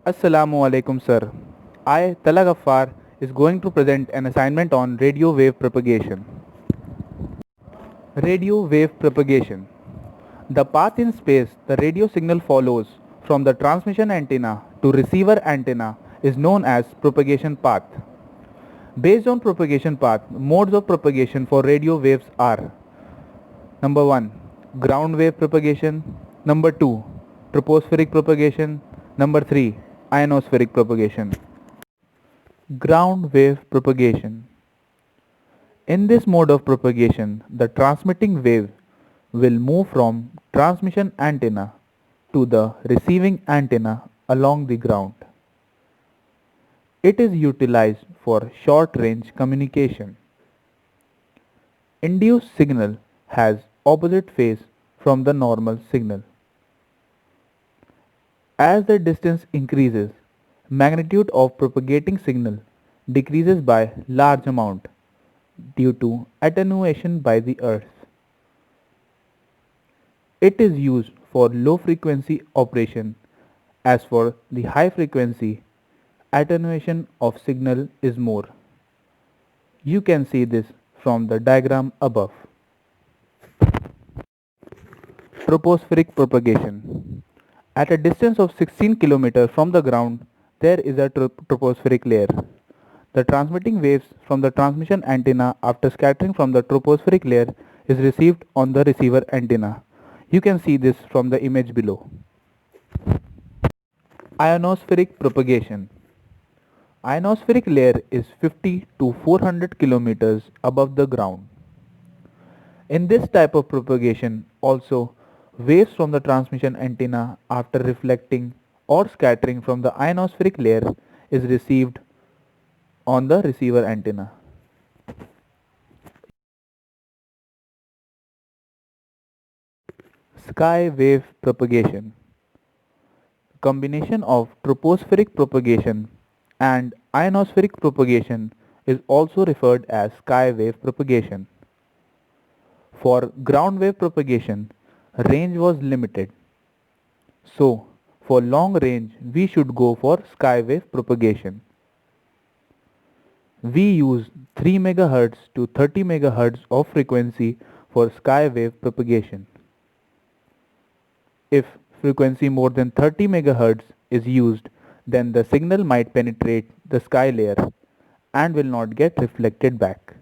Assalamu alaikum sir. I, Tala Ghaffar, is going to present an assignment on radio wave propagation. Radio wave propagation. The path in space the radio signal follows from the transmission antenna to receiver antenna is known as propagation path. Based on propagation path, modes of propagation for radio waves are: number 1, ground wave propagation; number 2, tropospheric propagation; number 3, ionospheric propagation. Ground wave propagation. In this mode of propagation, the transmitting wave will move from transmission antenna to the receiving antenna along the ground. It is utilized for short range communication. Induced signal has opposite phase from the normal signal. As the distance increases, magnitude of propagating signal decreases by large amount due to attenuation by the earth. It is used for low frequency operation. As for the high frequency, attenuation of signal is more. You can see this from the diagram above. Tropospheric propagation. At a distance of 16 km from the ground, there is a tropospheric layer. The transmitting waves from the transmission antenna after scattering from the tropospheric layer is received on the receiver antenna. You can see this from the image below. Ionospheric propagation. Ionospheric layer is 50 to 400 kilometers above the ground. In this type of propagation also, waves from the transmission antenna after reflecting or scattering from the ionospheric layer is received on the receiver antenna. Sky wave propagation. Combination of tropospheric propagation and ionospheric propagation is also referred as sky wave propagation. For ground wave propagation, range was limited. So, for long range, we should go for sky wave propagation. We use 3 MHz to 30 MHz of frequency for sky wave propagation. If frequency more than 30 MHz is used, then the signal might penetrate the sky layer and will not get reflected back.